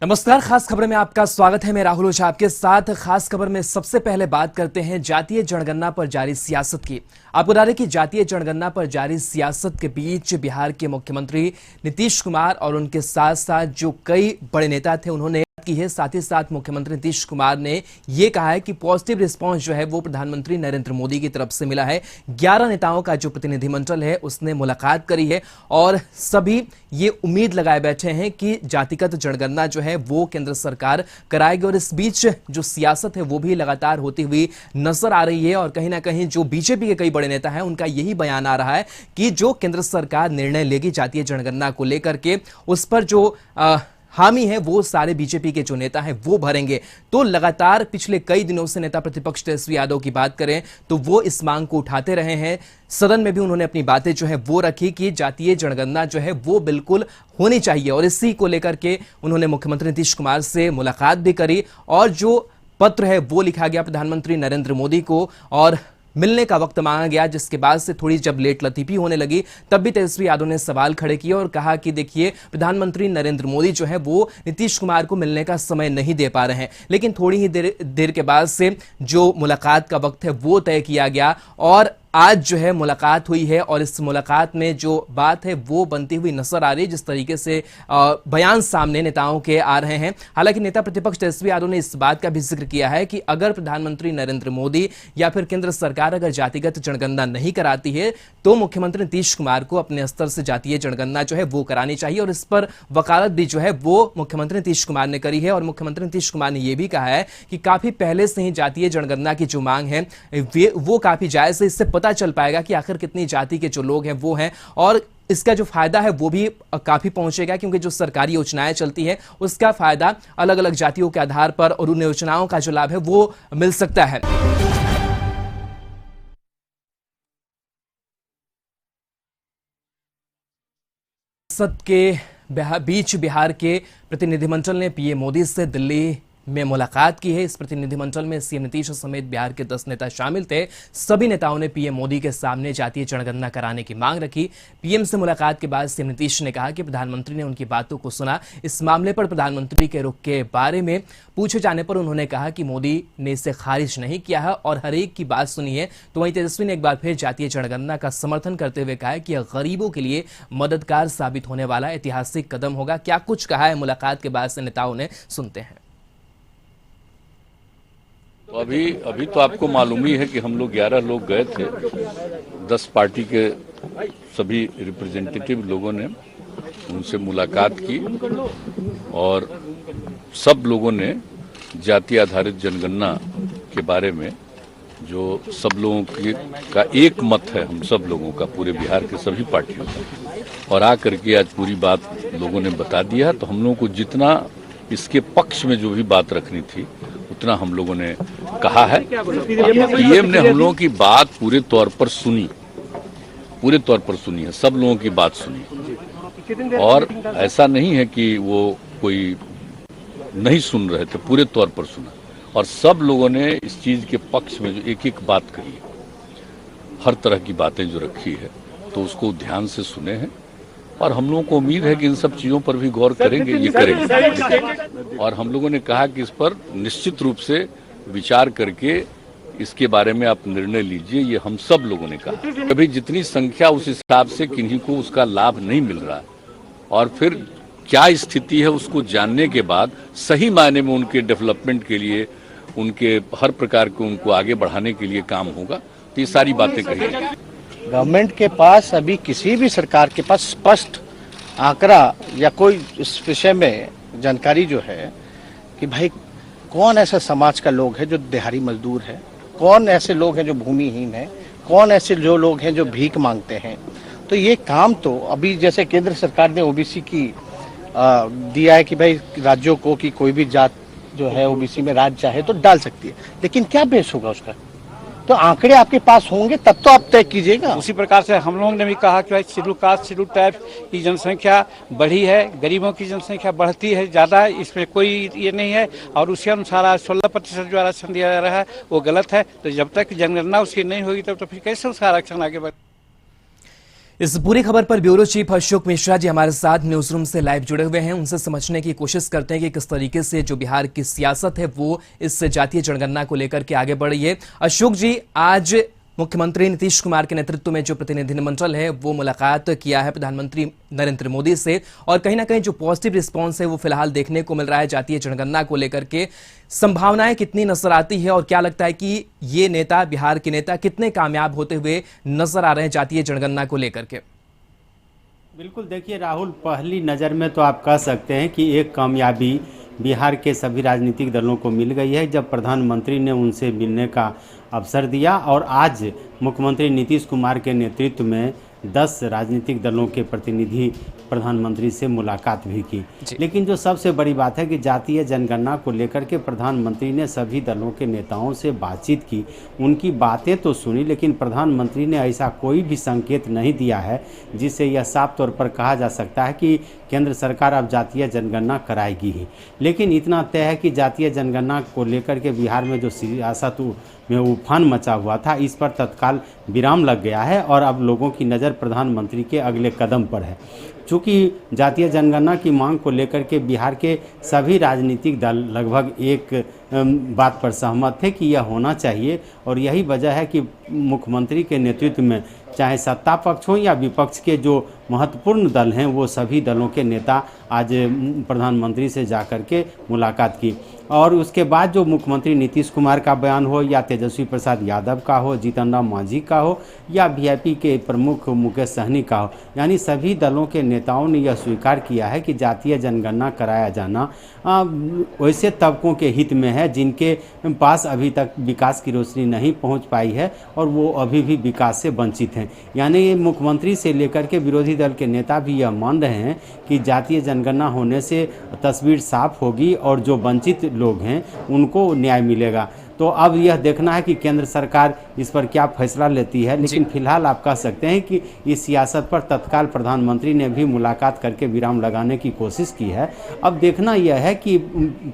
नमस्कार। खास खबर में आपका स्वागत है। मैं राहुल ओझा आपके साथ। खास खबर में सबसे पहले बात करते हैं जातीय जनगणना पर जारी सियासत की। आपको बता दें कि जातीय जनगणना पर जारी सियासत के बीच बिहार के मुख्यमंत्री नीतीश कुमार और उनके साथ साथ जो कई बड़े नेता थे उन्होंने की है। साथ ही साथ मुख्यमंत्री नीतीश कुमार ने यह कहा है कि पॉजिटिव रिस्पांस जो है वो प्रधानमंत्री नरेंद्र मोदी की तरफ से मिला है। 11 नेताओं का जो प्रतिनिधिमंडल है उसने मुलाकात करी है और सभी ये उम्मीद लगाए बैठे हैं कि जातिगत जनगणना जो है वो केंद्र सरकार कराएगी। और इस बीच जो सियासत है वो भी लगातार होती हुई नजर आ रही है और कहीं ना कहीं जो बीजेपी के कई बड़े नेता हैं उनका यही बयान आ रहा है कि जो केंद्र सरकार निर्णय लेगी जातीय जनगणना को लेकर के उस पर जो हामी है वो सारे बीजेपी के जो नेता हैं वो भरेंगे। तो लगातार पिछले कई दिनों से नेता प्रतिपक्ष तेजस्वी यादव की बात करें तो वो इस मांग को उठाते रहे हैं। सदन में भी उन्होंने अपनी बातें जो है वो रखी कि जातीय जनगणना जो है वो बिल्कुल होनी चाहिए और इसी को लेकर के उन्होंने मुख्यमंत्री नीतीश कुमार से मुलाकात भी करी और जो पत्र है वो लिखा गया प्रधानमंत्री नरेंद्र मोदी को और मिलने का वक्त मांगा गया, जिसके बाद से थोड़ी जब लेट लतीफी होने लगी तब भी तेजस्वी यादव ने सवाल खड़े किए और कहा कि देखिए प्रधानमंत्री नरेंद्र मोदी जो है वो नीतीश कुमार को मिलने का समय नहीं दे पा रहे हैं। लेकिन थोड़ी ही देर के बाद से जो मुलाकात का वक्त है वो तय किया गया और आज जो है मुलाकात हुई है और इस मुलाकात में जो बात है वो बनती हुई नजर आ रही है। जिस तरीके से बयान सामने नेताओं के आ रहे हैं। हालांकि नेता प्रतिपक्ष तेजस्वी यादव ने इस बात का भी जिक्र किया है कि अगर प्रधानमंत्री नरेंद्र मोदी या फिर केंद्र सरकार अगर जातिगत जनगणना नहीं कराती है तो मुख्यमंत्री नीतीश कुमार को अपने स्तर से जातीय जनगणना जो है वो करानी चाहिए और इस पर वकालत भी जो है वो मुख्यमंत्री नीतीश कुमार ने करी है। और मुख्यमंत्री नीतीश कुमार ने यह भी कहा है कि काफी पहले से ही जातीय जनगणना की जो मांग है वो काफी जायज है। इससे पता चल पाएगा कि आखिर कितनी जाति के जो लोग हैं वो हैं और इसका जो फायदा है वो भी काफी पहुंचेगा, क्योंकि जो सरकारी योजनाएं चलती है उसका फायदा अलग अलग जातियों के आधार पर और उन योजनाओं का जो लाभ है वो मिल सकता है। संसद के बीच बिहार के प्रतिनिधिमंडल ने पीएम मोदी से दिल्ली में मुलाकात की है। इस प्रतिनिधिमंडल में सीएम नीतीश समेत बिहार के 10 नेता शामिल थे। सभी नेताओं ने पीएम मोदी के सामने जातीय जनगणना कराने की मांग रखी। पीएम से मुलाकात के बाद सीएम नीतीश ने कहा कि प्रधानमंत्री ने उनकी बातों को सुना। इस मामले पर प्रधानमंत्री के रुख के बारे में पूछे जाने पर उन्होंने कहा कि मोदी ने इसे खारिज नहीं किया है और हर एक की बात सुनी है। तो वहीं तेजस्वी ने एक बार फिर जातीय जनगणना का समर्थन करते हुए कहा कि यह गरीबों के लिए मददगार साबित होने वाला ऐतिहासिक कदम होगा। क्या कुछ कहा है मुलाकात के बाद से नेताओं ने, सुनते हैं। तो अभी तो आपको मालूम ही है कि हम लोग 11 लोग गए थे। 10 पार्टी के सभी रिप्रेजेंटेटिव लोगों ने उनसे मुलाकात की और सब लोगों ने जाति आधारित जनगणना के बारे में जो सब लोगों का एक मत है, हम सब लोगों का, पूरे बिहार के सभी पार्टियों का, और आकर के आज पूरी बात लोगों ने बता दिया। तो हम लोगों को जितना इसके पक्ष में जो भी बात रखनी थी उतना हम लोगों ने कहा है। पीएम ने हम लोगों की बात पूरे तौर पर सुनी है, सब लोगों की बात सुनी और ऐसा नहीं है कि वो कोई नहीं सुन रहे थे, पूरे तौर पर सुना और सब लोगों ने इस चीज के पक्ष में जो एक एक बात कही, हर तरह की बातें जो रखी है तो उसको ध्यान से सुने हैं और हम लोगों को उम्मीद है कि इन सब चीजों पर भी गौर करेंगे, ये करेंगे। और हम लोगों ने कहा कि इस पर निश्चित रूप से विचार करके इसके बारे में आप निर्णय लीजिए, ये हम सब लोगों ने कहा। अभी जितनी संख्या उस हिसाब से किन्हीं को उसका लाभ नहीं मिल रहा और फिर क्या स्थिति है उसको जानने के बाद सही मायने में उनके डेवलपमेंट के लिए, उनके हर प्रकार के उनको आगे बढ़ाने के लिए काम होगा। तो ये सारी बातें कही। गवर्नमेंट के पास अभी किसी भी सरकार के पास स्पष्ट आंकड़ा या कोई इस विषय में जानकारी जो है कि भाई कौन ऐसा समाज का लोग है जो दिहाड़ी मजदूर है, कौन ऐसे लोग हैं जो भूमिहीन है, कौन ऐसे जो लोग हैं जो भीख मांगते हैं। तो ये काम तो अभी जैसे केंद्र सरकार ने ओबीसी की दिया है कि भाई राज्यों को कि कोई भी जात जो है ओबीसी में राज्य चाहे तो डाल सकती है, लेकिन क्या बेस होगा उसका? तो आंकड़े आपके पास होंगे तब तो आप तय कीजिएगा। उसी प्रकार से हम लोगों ने भी कहा कि भाई शेड्यूल कास्ट शेड्यूल टाइप की जनसंख्या बढ़ी है, गरीबों की जनसंख्या बढ़ती है ज़्यादा है, इसमें कोई ये नहीं है और उसी अनुसार आज 16% जो आरक्षण दिया जा रहा है वो गलत है। तो जब तक जनगणना उसकी नहीं होगी तब तो फिर कैसे उसका आरक्षण आगे बढ़े। इस पूरी खबर पर ब्यूरो चीफ अशोक मिश्रा जी हमारे साथ न्यूज रूम से लाइव जुड़े हुए हैं। उनसे समझने की कोशिश करते हैं कि किस तरीके से जो बिहार की सियासत है वो इस जातीय जनगणना को लेकर के आगे बढ़ रही है। अशोक जी, आज मुख्यमंत्री नीतीश कुमार के नेतृत्व में जो प्रतिनिधिमंडल है वो मुलाकात किया है प्रधानमंत्री नरेंद्र मोदी से, और कहीं ना कहीं जो पॉजिटिव रिस्पांस है वो फिलहाल देखने को मिल रहा है जातीय जनगणना को लेकर के। संभावनाएं कितनी नजर आती है और क्या लगता है कि ये नेता, बिहार के नेता, कितने कामयाब होते हुए नजर आ रहे हैं जातीय जनगणना को लेकर के? बिल्कुल, देखिए राहुल, पहली नज़र में तो आप कह सकते हैं कि एक कामयाबी बिहार के सभी राजनीतिक दलों को मिल गई है जब प्रधानमंत्री ने उनसे मिलने का अवसर दिया, और आज मुख्यमंत्री नीतीश कुमार के नेतृत्व में 10 राजनीतिक दलों के प्रतिनिधि प्रधानमंत्री से मुलाकात भी की। लेकिन जो सबसे बड़ी बात है कि जातीय जनगणना को लेकर के प्रधानमंत्री ने सभी दलों के नेताओं से बातचीत की, उनकी बातें तो सुनी, लेकिन प्रधानमंत्री ने ऐसा कोई भी संकेत नहीं दिया है जिससे यह साफ तौर पर कहा जा सकता है कि केंद्र सरकार अब जातीय जनगणना कराएगी ही। लेकिन इतना तय है कि जातीय जनगणना को लेकर के बिहार में जो सियासत में उफान मचा हुआ था, इस पर तत्काल विराम लग गया है और अब लोगों की नज़र प्रधानमंत्री के अगले कदम पर है। चूँकि जातीय जनगणना की मांग को लेकर के बिहार के सभी राजनीतिक दल लगभग एक बात पर सहमत थे कि यह होना चाहिए, और यही वजह है कि मुख्यमंत्री के नेतृत्व में चाहे सत्ता पक्ष हो या विपक्ष के जो महत्वपूर्ण दल हैं वो सभी दलों के नेता आज प्रधानमंत्री से जाकर के मुलाकात की। और उसके बाद जो मुख्यमंत्री नीतीश कुमार का बयान हो या तेजस्वी प्रसाद यादव का हो, जीतन राम मांझी का हो या वीआईपी के प्रमुख मुकेश सहनी का हो, यानी सभी दलों के नेताओं ने यह स्वीकार किया है कि जातीय जनगणना कराया जाना वैसे तबकों के हित में है जिनके पास अभी तक विकास की रोशनी नहीं पहुंच पाई है और वो अभी भी विकास से वंचित हैं। यानी मुख्यमंत्री से लेकर के विरोधी दल के नेता भी यह मान रहे हैं कि जातीय जनगणना होने से तस्वीर साफ होगी और जो वंचित लोग हैं उनको न्याय मिलेगा। तो अब यह देखना है कि केंद्र सरकार इस पर क्या फैसला लेती है, लेकिन फिलहाल आप कह सकते हैं कि इस सियासत पर तत्काल प्रधानमंत्री ने भी मुलाकात करके विराम लगाने की कोशिश की है। अब देखना यह है कि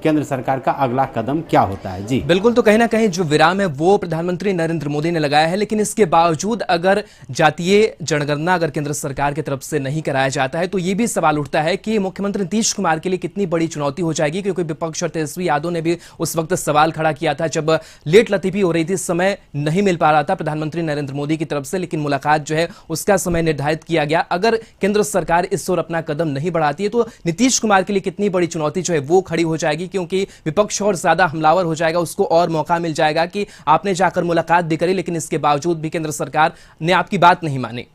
केंद्र सरकार का अगला कदम क्या होता है। जी बिल्कुल, तो कहीं ना कहीं जो विराम है वो प्रधानमंत्री नरेंद्र मोदी ने लगाया है, लेकिन इसके बावजूद अगर जातीय जनगणना अगर केंद्र सरकार की तरफ से नहीं कराया जाता है तो ये भी सवाल उठता है कि मुख्यमंत्री नीतीश कुमार के लिए कितनी बड़ी चुनौती हो जाएगी, क्योंकि विपक्ष और तेजस्वी यादव ने भी उस वक्त सवाल खड़ा किया था जब लेट लतीफी हो रही थी, समय नहीं मिल पा रहा था प्रधानमंत्री नरेंद्र मोदी की तरफ से, लेकिन मुलाकात जो है उसका समय निर्धारित किया गया। अगर केंद्र सरकार इस ओर अपना कदम नहीं बढ़ाती है तो नीतीश कुमार के लिए कितनी बड़ी चुनौती जो है वो खड़ी हो जाएगी, क्योंकि विपक्ष और ज्यादा हमलावर हो जाएगा, उसको और मौका मिल जाएगा कि आपने जाकर मुलाकात भी करी लेकिन इसके बावजूद भी केंद्र सरकार ने आपकी बात नहीं मानी।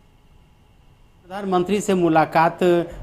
प्रधानमंत्री से मुलाकात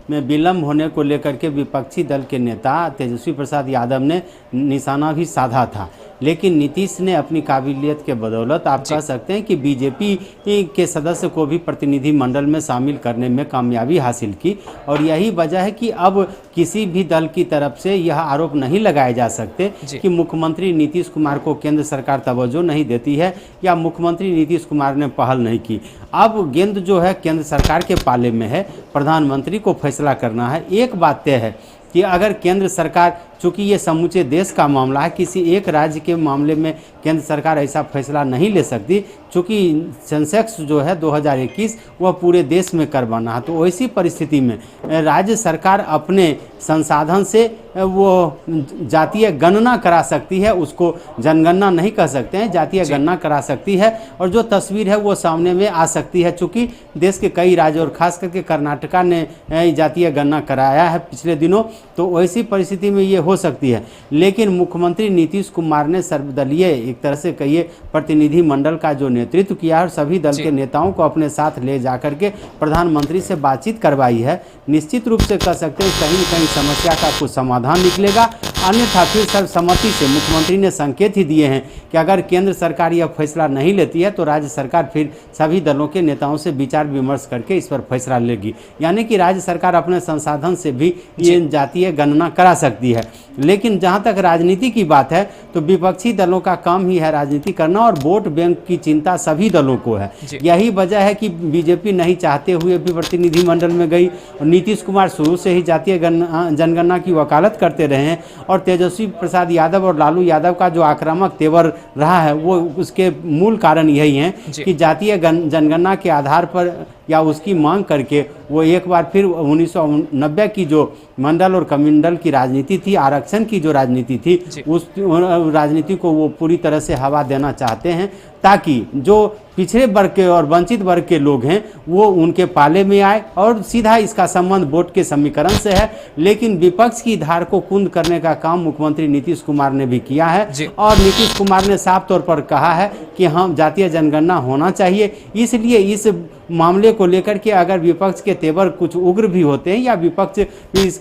में विलंब होने को लेकर के विपक्षी दल के नेता तेजस्वी प्रसाद यादव ने निशाना भी साधा था, लेकिन नीतीश ने अपनी काबिलियत के बदौलत आप कह सकते हैं कि बीजेपी के सदस्य को भी प्रतिनिधि मंडल में शामिल करने में कामयाबी हासिल की। और यही वजह है कि अब किसी भी दल की तरफ से यह आरोप नहीं लगाए जा सकते कि मुख्यमंत्री नीतीश कुमार को केंद्र सरकार तवज्जो नहीं देती है या मुख्यमंत्री नीतीश कुमार ने पहल नहीं की। अब गेंद जो है केंद्र सरकार के पाले में है, प्रधानमंत्री को फैसला करना है। एक बात तय है कि अगर केंद्र सरकार, चूँकि ये समूचे देश का मामला है, किसी एक राज्य के मामले में केंद्र सरकार ऐसा फैसला नहीं ले सकती, चूँकि सेंसेक्स जो है 2021 वह पूरे देश में करवाना है। तो ऐसी परिस्थिति में राज्य सरकार अपने संसाधन से वो जातीय गणना करा सकती है, उसको जनगणना नहीं कह सकते हैं, जातीय गणना करा सकती है और जो तस्वीर है वो सामने में आ सकती है। चूँकि देश के कई राज्यों और खास करके कर्नाटका ने जातीय गणना कराया है पिछले दिनों, तो ऐसी परिस्थिति में ये हो सकती है। लेकिन मुख्यमंत्री नीतीश कुमार ने सर्वदलीय, एक तरह से कहिए प्रतिनिधि मंडल का जो नेतृत्व किया है और सभी दल के नेताओं को अपने साथ ले जाकर के प्रधानमंत्री से बातचीत करवाई है। निश्चित रूप से कह सकते हैं कहीं न कहीं समस्या का कुछ समाधान निकलेगा, अन्यथा फिर सर्वसम्मति से मुख्यमंत्री ने संकेत ही दिए हैं कि अगर केंद्र सरकार यह फैसला नहीं लेती है तो राज्य सरकार फिर सभी दलों के नेताओं से विचार विमर्श करके इस पर फैसला लेगी। यानी कि राज्य सरकार अपने संसाधन से भी ये जातीय गणना करा सकती है। लेकिन जहां तक राजनीति की बात है तो विपक्षी दलों का काम ही है राजनीति करना और वोट बैंक की चिंता सभी दलों को है। यही वजह है कि बीजेपी नहीं चाहते हुए भी प्रतिनिधिमंडल में गई और नीतीश कुमार शुरू से ही जातीय जनगणना की वकालत करते रहे हैं और तेजस्वी प्रसाद यादव और लालू यादव का जो आक्रामक तेवर रहा है वो उसके मूल कारण यही है कि जातीय जनगणना के आधार पर या उसकी मांग करके वो एक बार फिर 1990 की जो मंडल और कमंडल की राजनीति थी, आरक्षण की जो राजनीति थी, उस राजनीति को वो पूरी तरह से हवा देना चाहते हैं, ताकि जो पिछड़े वर्ग के और वंचित वर्ग के लोग हैं वो उनके पाले में आए। और सीधा इसका संबंध वोट के समीकरण से है, लेकिन विपक्ष की धार को कुंद करने का काम मुख्यमंत्री नीतीश कुमार ने भी किया है। और नीतीश कुमार ने साफ तौर पर कहा है कि हम जातीय जनगणना होना चाहिए। इसलिए इस मामले को लेकर के अगर विपक्ष के तेवर कुछ उग्र भी होते हैं या विपक्ष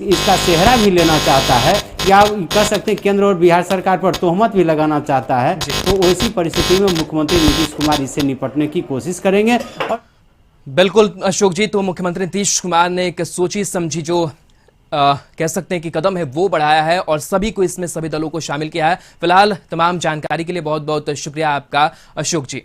इसका सेहरा भी लेना चाहता है या कह सकते हैं केंद्र और बिहार सरकार पर तोहमत भी लगाना चाहता है, तो ऐसी परिस्थिति में मुख्यमंत्री नीतीश कुमार इससे निपटने की कोशिश करेंगे। और बिल्कुल अशोक जी, तो मुख्यमंत्री नीतीश कुमार ने एक सोची समझी जो कह सकते हैं कि कदम है वो बढ़ाया है और सभी को इसमें, सभी दलों को शामिल किया है। फिलहाल तमाम जानकारी के लिए बहुत बहुत शुक्रिया आपका अशोक जी।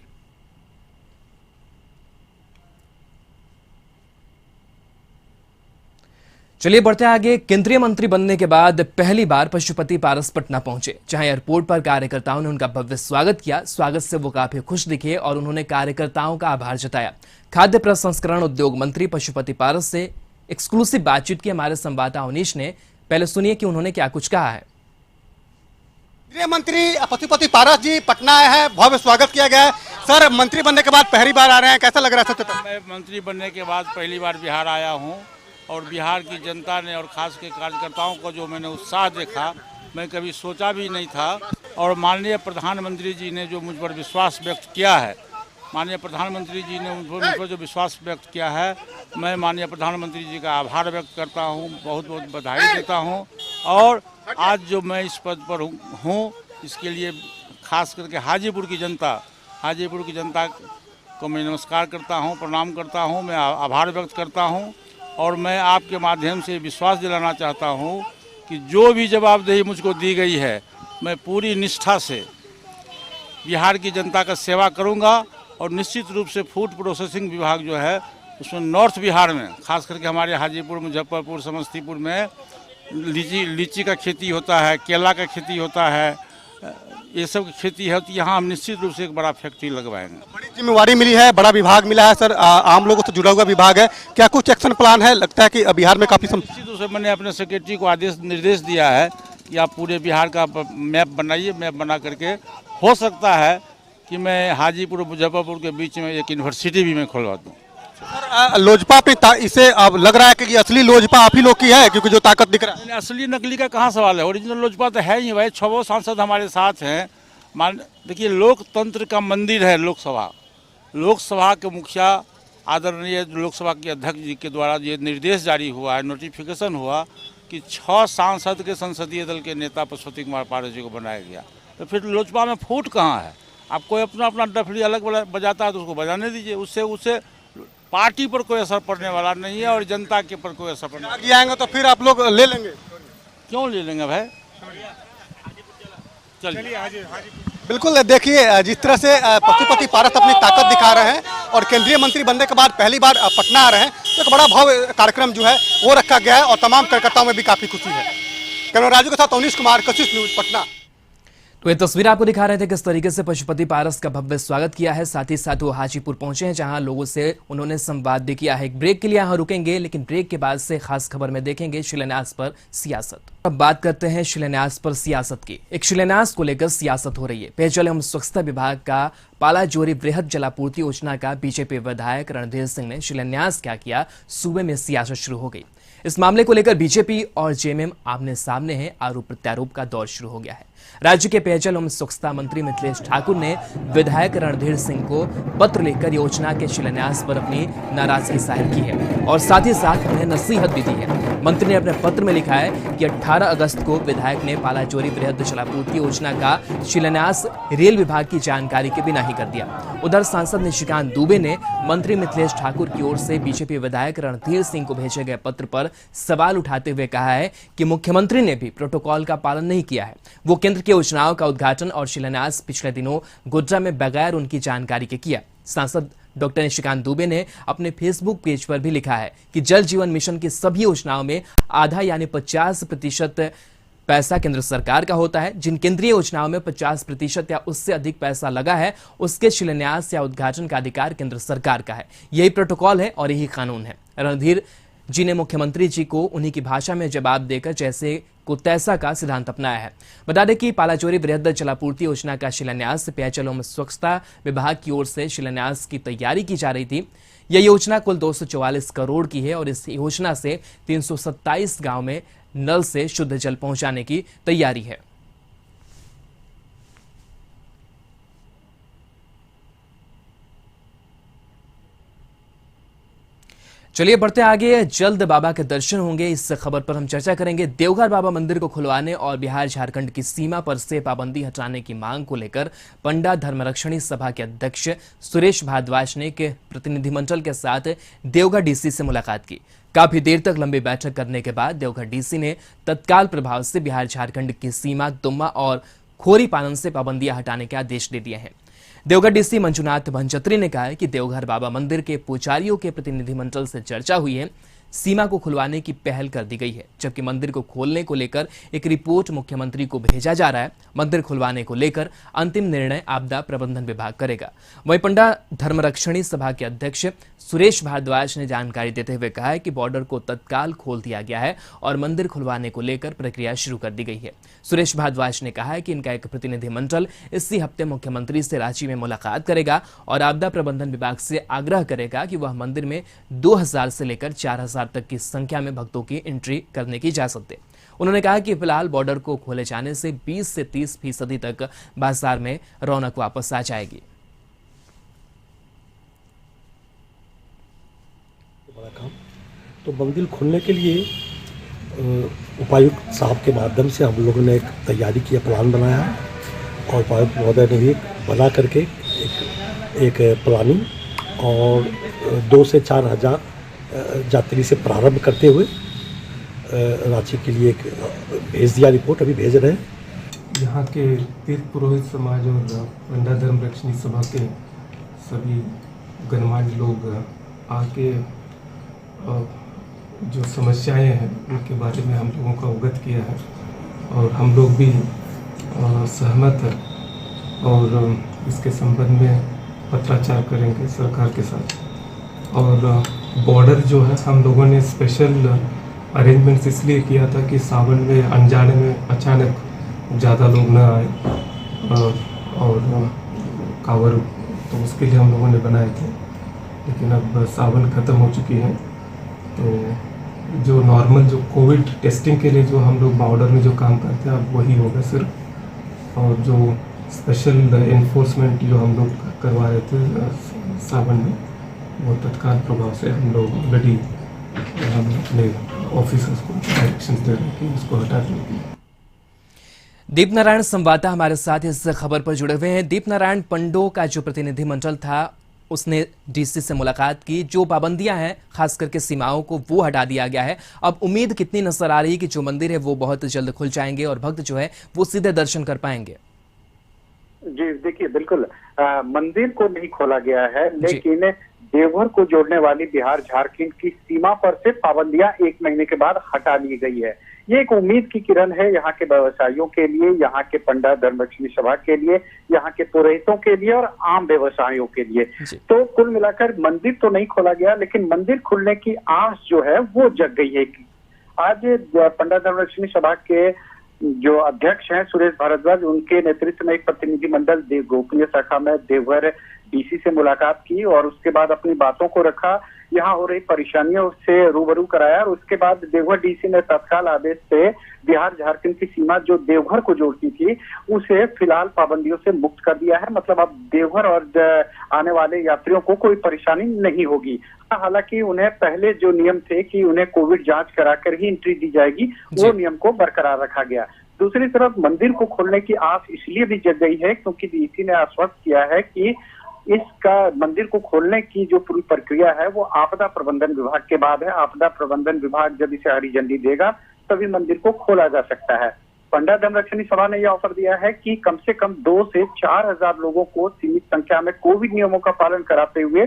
चलिए बढ़ते हैं आगे। केंद्रीय मंत्री बनने के बाद पहली बार पशुपति पारस पटना पहुंचे, जहां एयरपोर्ट पर कार्यकर्ताओं ने उनका भव्य स्वागत किया। स्वागत से वो काफी खुश दिखे और उन्होंने कार्यकर्ताओं का आभार जताया। खाद्य प्रसंस्करण उद्योग मंत्री पशुपति पारस से एक्सक्लूसिव बातचीत की हमारे संवाददाता अवनीश ने। पहले सुनिए कि उन्होंने क्या कुछ कहा है। केंद्रीय मंत्री पशुपति पारस जी पटना आए हैं, भव्य स्वागत किया गया है। सर, मंत्री बनने के बाद पहली बार आ रहे हैं, कैसा लग रहा है? सबसे पहले मैं मंत्री बनने के बाद पहली बार बिहार आया हूं और बिहार की जनता ने और खास के कार्यकर्ताओं को जो मैंने उत्साह देखा, मैं कभी सोचा भी नहीं था। और माननीय प्रधानमंत्री जी ने जो मुझ पर विश्वास व्यक्त किया है, माननीय प्रधानमंत्री जी ने मुझ पर जो विश्वास व्यक्त किया है, मैं माननीय प्रधानमंत्री जी का आभार व्यक्त करता हूं, बहुत बहुत बधाई देता हूं। और आज जो मैं इस पद पर हूं, इसके लिए खास करके हाजीपुर की जनता को मैं नमस्कार करता हूं, प्रणाम करता हूं, मैं आभार व्यक्त करता हूं। और मैं आपके माध्यम से विश्वास दिलाना चाहता हूं कि जो भी जवाबदेही मुझको दी गई है, मैं पूरी निष्ठा से बिहार की जनता का सेवा करूंगा। और निश्चित रूप से फूड प्रोसेसिंग विभाग जो है, उसमें नॉर्थ बिहार में, खास करके हमारे हाजीपुर, मुजफ्फरपुर, समस्तीपुर में लीची का खेती होता है, केला का खेती होता है, ये सब की खेती है, तो यहाँ हम निश्चित रूप से एक बड़ा फैक्ट्री लगवाएंगे। बड़ी जिम्मेवारी मिली है, बड़ा विभाग मिला है सर, आम लोगों से जुड़ा हुआ विभाग है, क्या कुछ एक्शन प्लान है? लगता है कि बिहार में काफी निश्चित रूप से मैंने अपने सेक्रेटरी को निर्देश दिया है कि आप पूरे बिहार का मैप बनाइए। मैप बना करके हो सकता है कि मैं हाजीपुर और मुजफ्फरपुर के बीच में एक यूनिवर्सिटी भी मैं खुलवा दूँ। सर, लोजपा अपनी इसे अब लग रहा है कि असली लोजपा आप ही लोग की है, क्योंकि जो ताकत दिख रहा है। असली नकली का कहाँ सवाल है, ओरिजिनल लोजपा तो है ही भाई। 6 सांसद हमारे साथ हैं। देखिए, लोकतंत्र का मंदिर है लोकसभा। लोकसभा के मुखिया आदरणीय लोकसभा के अध्यक्ष जी के द्वारा ये निर्देश जारी हुआ है, नोटिफिकेशन हुआ कि 6 सांसद के संसदीय दल के नेता पशुपति कुमार पारस जी को बनाया गया। तो फिर लोजपा में फूट कहाँ है? आप कोई अपना डफली अलग बजाता है तो उसको बजाने दीजिए, उससे पार्टी पर कोई असर पड़ने वाला नहीं है और जनता के पर कोई असर पड़ने आगे आएंगे तो फिर आप लोग ले लेंगे। क्यों ले लेंगे भाई? चलिए। बिल्कुल, देखिए जिस तरह से पशुपति पारस अपनी ताकत दिखा रहे हैं और केंद्रीय मंत्री बनने के बाद पहली बार पटना आ रहे हैं, तो एक बड़ा भव्य कार्यक्रम जो है वो रखा गया है और तमाम कार्यकर्ताओं में भी काफी खुशी है। कैमरा राजू के साथ अवनीश कुमार, कशिश न्यूज, पटना। तो ये तस्वीर आपको दिखा रहे थे किस तरीके से पशुपति पारस का भव्य स्वागत किया है। साथ ही साथ वो हाजीपुर पहुंचे हैं, जहां लोगों से उन्होंने संवाद भी किया है। एक ब्रेक के लिए यहां रुकेंगे, लेकिन ब्रेक के बाद से खास खबर में देखेंगे शिलान्यास पर सियासत। अब बात करते हैं शिलान्यास पर सियासत की। एक शिलान्यास को लेकर सियासत हो रही है। पेयजल एवं स्वच्छता विभाग का पालाजोरी वृहद जलापूर्ति योजना का बीजेपी विधायक रणधीर सिंह ने शिलान्यास क्या किया, सूबे में सियासत शुरू हो गई। इस मामले को लेकर बीजेपी और जेएमएम आमने सामने हैं। आरोप प्रत्यारोप का दौर शुरू हो गया है। राज्य के पेयजल एवं स्वच्छता मंत्री मिथिलेश ठाकुर ने विधायक रणधीर सिंह को पत्र लिखकर योजना के शिलान्यास पर अपनी नाराजगी जाहिर की है और साथ ही साथ उन्हें नसीहत भी दी है। मंत्री ने अपने पत्र में लिखा है कि 18 अगस्त को विधायक ने पालाजोरी वृहद जलापूर्ति योजना का शिलान्यास रेल विभाग की जानकारी के बिना ही कर दिया। उधर सांसद निशिकांत दुबे ने मंत्री मिथिलेश ठाकुर की ओर से बीजेपी विधायक रणधीर सिंह को भेजे गए पत्र पर सवाल उठाते हुए कहा है कि मुख्यमंत्री ने भी प्रोटोकॉल का पालन नहीं किया है। वो केंद्र की योजनाओं का उद्घाटन और शिलान्यास पिछले दिनों गोड्डा में बगैर उनकी जानकारी के किया। सांसद डॉक्टर निशिकांत दुबे ने अपने फेसबुक पेज पर भी लिखा है कि जल जीवन मिशन की सभी योजनाओं में आधा यानी 50% पैसा केंद्र सरकार का होता है। जिन केंद्रीय योजनाओं में 50% या उससे अधिक पैसा लगा है, उसके शिलान्यास या उद्घाटन का अधिकार केंद्र सरकार का है। यही प्रोटोकॉल है और यही कानून है। रणधीर जी ने मुख्यमंत्री जी को उन्हीं की भाषा में जवाब देकर जैसे को तैसा का सिद्धांत अपनाया है। बता दें कि पालाचोरी वृहद जलापूर्ति योजना का शिलान्यास पेयजल एवं स्वच्छता विभाग की ओर से शिलान्यास की तैयारी की जा रही थी। यह योजना कुल 244 करोड़ की है और इस योजना से 327 गांव में नल से शुद्ध जल पहुंचाने की तैयारी है। चलिए बढ़ते आगे। जल्द बाबा के दर्शन होंगे, इस खबर पर हम चर्चा करेंगे। देवघर बाबा मंदिर को खुलवाने और बिहार झारखंड की सीमा पर से पाबंदी हटाने की मांग को लेकर पंडा धर्मरक्षणी सभा के अध्यक्ष सुरेश भारद्वाज ने एक प्रतिनिधिमंडल के साथ देवघर डीसी से मुलाकात की। काफी देर तक लंबी बैठक करने के बाद देवघर डीसी ने तत्काल प्रभाव से बिहार झारखंड की सीमा दुम्मा और खोरी पालन से पाबंदियां हटाने के आदेश दे दिए हैं। देवघर डीसी मंजुनाथ भंजत्री ने कहा है कि देवघर बाबा मंदिर के पुजारियों के प्रतिनिधिमंडल से चर्चा हुई है, सीमा को खुलवाने की पहल कर दी गई है, जबकि मंदिर को खोलने को लेकर एक रिपोर्ट मुख्यमंत्री को भेजा जा रहा है। मंदिर खुलवाने को लेकर अंतिम निर्णय आपदा प्रबंधन विभाग करेगा। वहीं पंडा धर्मरक्षणी सभा के अध्यक्ष सुरेश भारद्वाज ने जानकारी देते हुए कहा है कि बॉर्डर को तत्काल खोल दिया गया है और मंदिर खुलवाने को लेकर प्रक्रिया शुरू कर दी गई है। सुरेश भारद्वाज ने कहा है कि इनका एक प्रतिनिधिमंडल इसी हफ्ते मुख्यमंत्री से रांची में मुलाकात करेगा और आपदा प्रबंधन विभाग से आग्रह करेगा कि वह मंदिर में 2000 से लेकर 4000 तक की संख्या में भक्तों की एंट्री करने की इजाजत दे। उन्होंने कहा कि फिलहाल बॉर्डर को खोले जाने से 20 से 30% तक बाजार में रौनक वापस आ जाएगी। बड़ा काम तो मंदिर खोलने के लिए उपायुक्त साहब के माध्यम से हम लोगों ने एक तैयारी की, प्लान बनाया है और उपायुक्त महोदय ने भी बना करके एक प्लानिंग और 2 से 4 हज़ार यात्री से प्रारंभ करते हुए रांची के लिए एक भेज दिया, रिपोर्ट अभी भेज रहे हैं। यहाँ के तीर्थ पुरोहित समाज और पंडा धर्मरक्षणी सभा के सभी गणमान्य लोग आके जो समस्याएं हैं उनके बारे में हम लोगों को अवगत किया है और हम लोग भी सहमत हैं और इसके संबंध में पत्राचार करेंगे सरकार के साथ। और बॉर्डर जो है हम लोगों ने स्पेशल अरेंजमेंट्स इसलिए किया था कि सावन में अनजाने में अचानक ज़्यादा लोग न आए और कांवर, तो उसके लिए हम लोगों ने बनाए थे। लेकिन अब सावन ख़त्म हो चुकी है तो जो नॉर्मल जो कोविड टेस्टिंग के लिए जो हम लोग बॉर्डर में जो काम करते हैं अब वही होगा सिर्फ, और जो स्पेशल एनफोर्समेंट जो हम लोग करवा रहे थे सावन में वो तत्काल प्रभाव से हम लोग ऑलरेडी हम अपने ऑफिसर्स को डायरेक्शंस दे रहे हैं कि उसको हटा देंगे। दीप नारायण संवाददाता हमारे साथ इस खबर पर जुड़े हुए हैं। दीप नारायण, पंडो का जो प्रतिनिधिमंडल था उसने डीसी से मुलाकात की, जो पाबंदियां हैं खास करके सीमाओं को वो हटा दिया गया है। अब उम्मीद कितनी नजर आ रही है कि जो मंदिर है वो बहुत जल्द खुल जाएंगे और भक्त जो है वो सीधे दर्शन कर पाएंगे? जी देखिए, बिल्कुल मंदिर को नहीं खोला गया है, लेकिन देवघर को जोड़ने वाली बिहार झारखंड की सीमा पर से पाबंदियां 1 महीने के बाद हटा ली गई है। ये एक उम्मीद की किरण है यहाँ के व्यवसायियों के लिए, यहाँ के पंडा धर्मरक्षणी सभा के लिए, यहाँ के पुरोहितों के लिए और आम व्यवसायियों के लिए। तो कुल मिलाकर मंदिर तो नहीं खोला गया, लेकिन मंदिर खुलने की आस जो है वो जग गई है। आज पंडा धर्मरक्षणी सभा के जो अध्यक्ष हैं सुरेश भारद्वाज, उनके नेतृत्व में एक प्रतिनिधिमंडल गोपनीय शाखा में देवघर डीसी से मुलाकात की और उसके बाद अपनी बातों को रखा, यहाँ हो रही परेशानियों से रूबरू कराया और उसके बाद देवघर डीसी ने तत्काल आदेश से बिहार झारखंड की सीमा जो देवघर को जोड़ती थी उसे फिलहाल पाबंदियों से मुक्त कर दिया है। मतलब अब देवघर और आने वाले यात्रियों को कोई परेशानी नहीं होगी। हालांकि उन्हें पहले जो नियम थे कि उन्हें कोविड जांच कराकर ही एंट्री दी जाएगी, वो नियम को बरकरार रखा गया। दूसरी तरफ मंदिर को खोलने की आस इसलिए भी जग गई है क्योंकि डीसी ने आश्वस्त किया है कि इसका मंदिर को खोलने की जो पूरी प्रक्रिया है वो आपदा प्रबंधन विभाग के बाद है। आपदा प्रबंधन विभाग जब इसे हरी झंडी देगा तभी मंदिर को खोला जा सकता है। पंडा धर्मरक्षणी सभा ने यह ऑफर दिया है कि कम से कम 2 से 4 हजार लोगों को सीमित संख्या में कोविड नियमों का पालन कराते हुए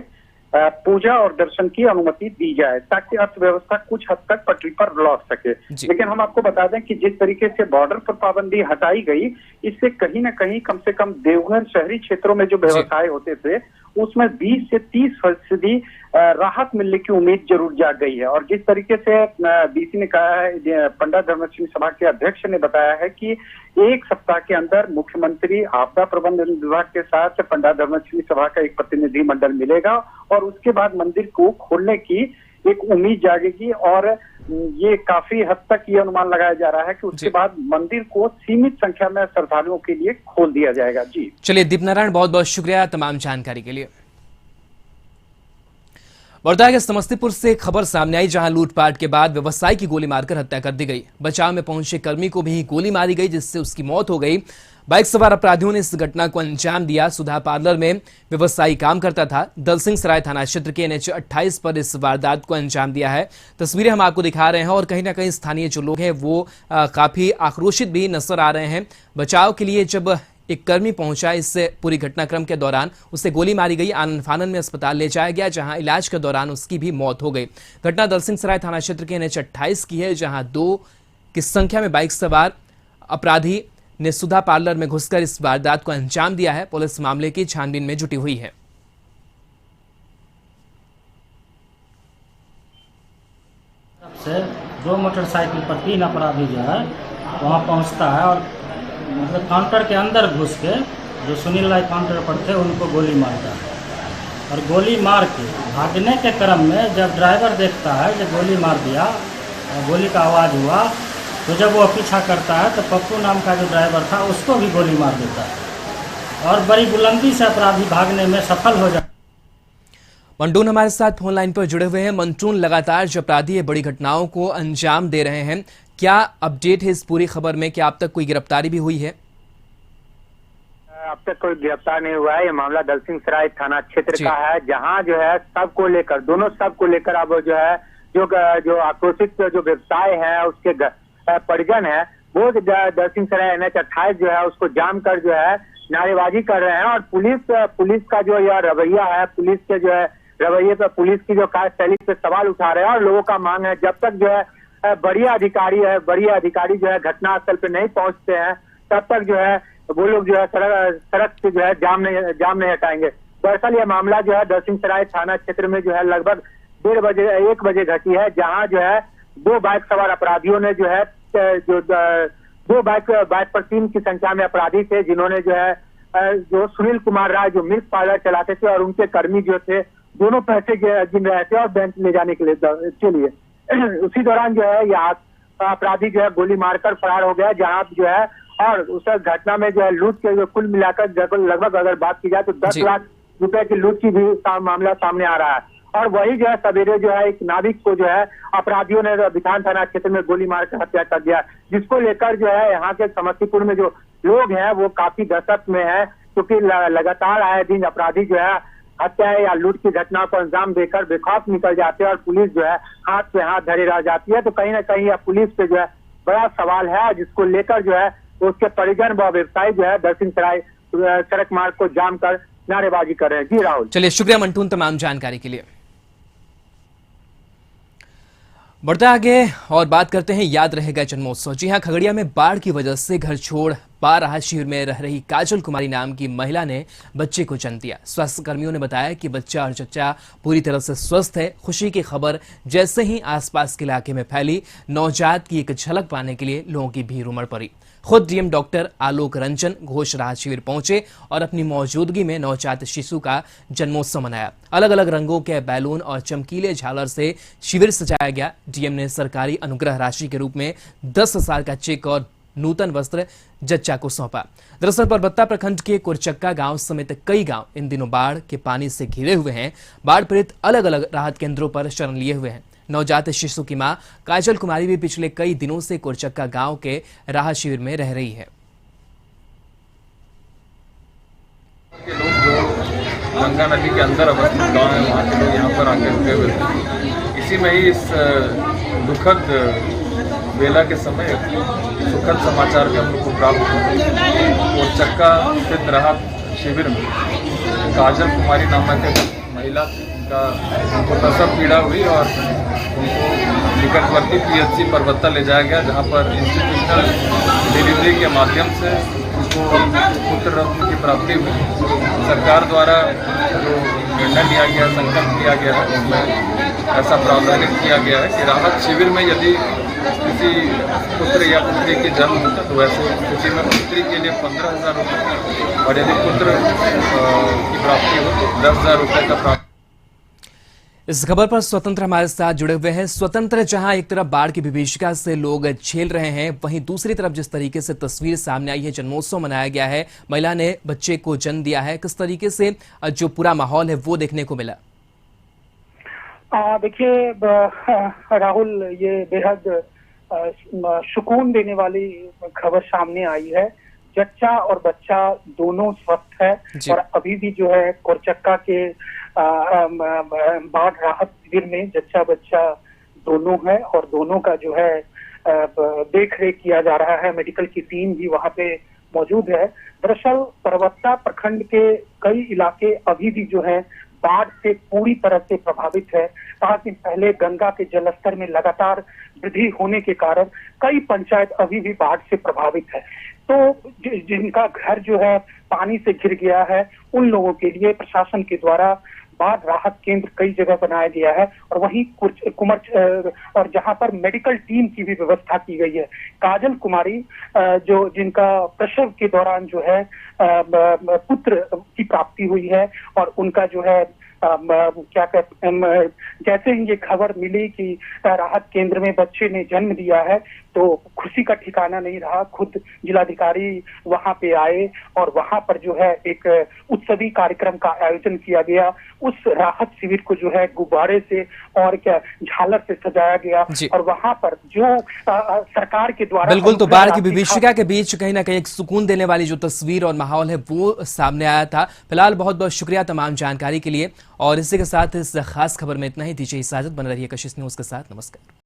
पूजा और दर्शन की अनुमति दी जाए ताकि अर्थव्यवस्था कुछ हद तक पटरी पर लौट सके। लेकिन हम आपको बता दें कि जिस तरीके से बॉर्डर पर पाबंदी हटाई गई, इससे कहीं ना कहीं कम से कम देवघर शहरी क्षेत्रों में जो व्यवसाय होते थे उसमें 20 से 30% राहत मिलने की उम्मीद जरूर जाग गई है। और जिस तरीके से डीसी ने कहा है, पंडित धर्मसिंह सभा के अध्यक्ष ने बताया है कि एक सप्ताह के अंदर मुख्यमंत्री आपदा प्रबंधन विभाग के साथ पंडित धर्मसिंह सभा का एक प्रतिनिधि मंडल मिलेगा और उसके बाद मंदिर को खोलने की एक उम्मीद जागेगी। और ये काफी हद तक ये अनुमान लगाया जा रहा है कि उसके बाद मंदिर को सीमित संख्या में श्रद्धालुओं के लिए खोल दिया जाएगा। जी चलिए दीपनारायण, बहुत बहुत शुक्रिया तमाम जानकारी के लिए। वर्धा के समस्तीपुर से खबर सामने आई, जहां लूटपाट के बाद व्यवसायी की गोली मारकर हत्या कर दी गई। बचाव में पहुंचे कर्मी को भी गोली मारी गई, जिससे उसकी मौत हो गई। बाइक सवार अपराधियों ने इस घटना को अंजाम दिया। सुधा पार्लर में व्यवसायी काम करता था। दलसिंह सराय थाना क्षेत्र के NH 28 पर इस वारदात को अंजाम दिया है। तस्वीरें हम आपको दिखा रहे हैं और कहीं ना कहीं स्थानीय जो लोग हैं वो काफी आक्रोशित भी नजर आ रहे हैं। बचाव के लिए जब एक कर्मी पहुंचा, इस पूरी घटनाक्रम के दौरान उसे गोली मारी गई। आनंद फानन में अस्पताल ले जाया गया, जहां इलाज के दौरान उसकी भी मौत हो गई। घटना दलसिंह सराय थाना क्षेत्र के NH 28 की है, जहां 2 की संख्या में बाइक सवार अपराधी ने सुधा पार्लर में घुसकर इस वारदात को अंजाम दिया है। पुलिस मामले की छानबीन में जुटी हुई है। से 2 मोटरसाइकिल पर 3 अपराधी जो है वहां पहुंचता है और मतलब काउंटर के अंदर घुस के जो सुनील राय काउंटर पर थे उनको गोली मारता है। और गोली मार के भागने के क्रम में जब ड्राइवर देखता है कि गोली मार दिया और गोली का आवाज़ हुआ, तो जब वो पीछा करता है तो पप्पू नाम का जो ड्राइवर था उसको भी गोली मार देता है और बड़ी बुलंदी से अपराधी भागने में सफल हो जाता है। मंटून हमारे साथ फोन लाइन पर जुड़े हुए हैं। मंटून, लगातार जो अपराधी है बड़ी घटनाओं को अंजाम दे रहे हैं, क्या अपडेट है इस पूरी खबर में? क्या अब तक कोई गिरफ्तारी भी हुई है? अब तक कोई गिरफ्तार नहीं हुआ है। ये मामला दलसिंह सराय थाना क्षेत्र का है, जहां जो है सबको लेकर, दोनों सबको लेकर अब जो है जो आक्रोशित जो व्यवसाय है उसके परिजन है वो दलसिंह सराय NH 28 जो है उसको जाम कर जो है नारेबाजी कर रहे हैं। और पुलिस का जो यह रवैया है, पुलिस के जो है रवैये पर, पुलिस की जो कार्यशैली पे सवाल उठा रहे हैं। और लोगों का मांग है जब तक जो है बड़ी अधिकारी जो है घटनास्थल पे नहीं पहुंचते हैं तब तक जो है वो लोग जो है सड़क से जो है जाम नहीं हटाएंगे। दरअसल ये मामला जो है दलसिंह सराय थाना क्षेत्र में जो है लगभग 1 बजे घटी है, जहां जो है 2 बाइक सवार अपराधियों ने जो है जो 2 बाइक पर 3 की संख्या में अपराधी थे, जिन्होंने जो है जो सुनील कुमार राय जो मिल्क पार्लर चलाते थे और उनके कर्मी जो थे दोनों पैसे गिन रहे थे और बैंक ले जाने के लिए उसी दौरान जो है यह अपराधी जो है गोली मारकर फरार हो गया। जहां जो है और उस घटना में जो है लूट के जो कुल मिलाकर लगभग अगर बात की जाए तो 10 लाख रुपए की लूट की भी मामला सामने आ रहा है। और वही जो है सवेरे जो है एक नाविक को जो है अपराधियों ने बिथान थाना क्षेत्र में गोली मारकर हत्या कर दिया, जिसको लेकर जो है यहाँ के समस्तीपुर में जो लोग हैं वो काफी दहशत में है, क्योंकि लगातार आए दिन अपराधी जो है हत्या या लूट की घटना को अंजाम देकर बेखौफ निकल जाते हैं और पुलिस जो है हाथ पे हाथ धरे रह जाती है। तो कहीं ना कहीं पुलिस पे जो है बड़ा सवाल है, जिसको लेकर जो है उसके परिजन व व्यवसायी जो है दलसिंह सराय सड़क मार्ग को जाम कर नारेबाजी कर रहे हैं। जी राहुल। चलिए, शुक्रिया मंटून तमाम जानकारी के लिए। बढ़ते आगे और बात करते हैं याद रहेगा जन्मोत्सव। जी हां, खगड़िया में बाढ़ की वजह से घर छोड़ राहत शिविर में रह रही काजल कुमारी नाम की महिला ने बच्चे को जन्म दिया। स्वास्थ्य कर्मियों ने बताया कि बच्चा और चच्चा पूरी तरह से स्वस्थ है। खुशी की खबर जैसे ही आसपास के इलाके में फैली, नवजात की एक झलक पाने के लिए लोगों की भीड़ उमड़ पड़ी। खुद डीएम डॉक्टर आलोक रंजन घोष राहत शिविर पहुंचे और अपनी मौजूदगी में नवजात शिशु का जन्मोत्सव मनाया। अलग अलग रंगों के बैलून और चमकीले झालर से शिविर सजाया गया। डीएम ने सरकारी अनुग्रह राशि के रूप में 10,000 का चेक और नूतन वस्त्र जच्चा को सौंपा। दरअसल परबत्ता प्रखंड के कुरचक्का गांव समेत कई गांव इन दिनों बाढ़ के पानी से घिरे हुए हैं। बाढ़ पीड़ित अलग अलग राहत केंद्रों पर शरण लिए हुए हैं। नवजात शिशु की मां काजल कुमारी भी पिछले कई दिनों से कुरचक्का गांव के राहत शिविर में रह रही है। लोग जो गंगा नदी के अंदर अवस्थित गांव है, वहाँ के लोग यहाँ पर आके रुके हुए थे। इसी में ही इस दुखद बेला के समय सुखद समाचार भी हम लोग को प्राप्त हुआ। और चक्का स्थित राहत शिविर में काजल कुमारी नामक एक महिला का उनको प्रसव पीड़ा हुई और उनको निकटवर्ती PHC परबत्ता ले जाया गया, जहाँ पर इंस्टीट्यूशनल डिलीवरी के माध्यम से उनको पुत्र रत्न की प्राप्ति हुई। सरकार द्वारा जो निर्णय लिया गया, संकल्प लिया गया है, उसमें ऐसा प्रावधान किया गया है कि राहत शिविर में यदि किसी पुत्र या पुत्री की जन्म होता तो वैसे स्थिति में पुत्री के लिए 15,000 रुपये और यदि पुत्र की प्राप्ति हो तो 10,000 रुपये का प्राप्त। इस खबर पर स्वतंत्र हमारे साथ जुड़े हुए हैं। स्वतंत्र, जहां एक तरफ बाढ़ की विभीषिका से लोग झेल रहे हैं, वहीं दूसरी तरफ जिस तरीके से तस्वीर सामने आई है, जन्मोत्सव मनाया गया है, महिला ने बच्चे को जन्म दिया है, किस तरीके से जो पूरा माहौल है वो देखने को मिला? देखिए राहुल, ये बेहद सुकून देने वाली खबर सामने आई है। जच्चा और बच्चा दोनों स्वस्थ है और अभी भी जो है कोरचक्का के बाढ़ राहत शिविर में जच्चा बच्चा दोनों है और दोनों का जो है देख रेख किया जा रहा है। मेडिकल की टीम भी वहां पे मौजूद है। दरअसल परबत्ता प्रखंड के कई इलाके अभी भी जो है बाढ़ से पूरी तरह से प्रभावित है। 5 दिन पहले गंगा के जलस्तर में लगातार वृद्धि होने के कारण कई पंचायत अभी भी बाढ़ से प्रभावित है। तो जिनका घर जो है पानी से घिर गया है, उन लोगों के लिए प्रशासन के द्वारा बाढ़ राहत केंद्र कई जगह बनाया गया है और वहीं कुमर और जहां पर मेडिकल टीम की भी व्यवस्था की गई है। काजल कुमारी जो जिनका प्रसव के दौरान जो है पुत्र की प्राप्ति हुई है और उनका जो है क्या कहते, जैसे ही ये खबर मिली कि राहत केंद्र में बच्चे ने जन्म दिया है तो खुशी का ठिकाना नहीं रहा। खुद जिलाधिकारी वहां पे आए और वहां पर जो है एक उत्सवी कार्यक्रम का आयोजन किया गया। उस राहत शिविर को जो है गुब्बारे से और क्या झालर से सजाया गया और वहां पर जो सरकार के द्वारा बिल्कुल, तो बाढ़ की विभीषिका के बीच कहीं ना कहीं एक सुकून देने वाली जो तस्वीर और माहौल है वो सामने आया था। फिलहाल बहुत बहुत शुक्रिया तमाम जानकारी के लिए और इसी के साथ इस खास खबर में इतना ही। दीजिए इजाजत, बन रही है कशिश न्यूज के साथ। नमस्कार।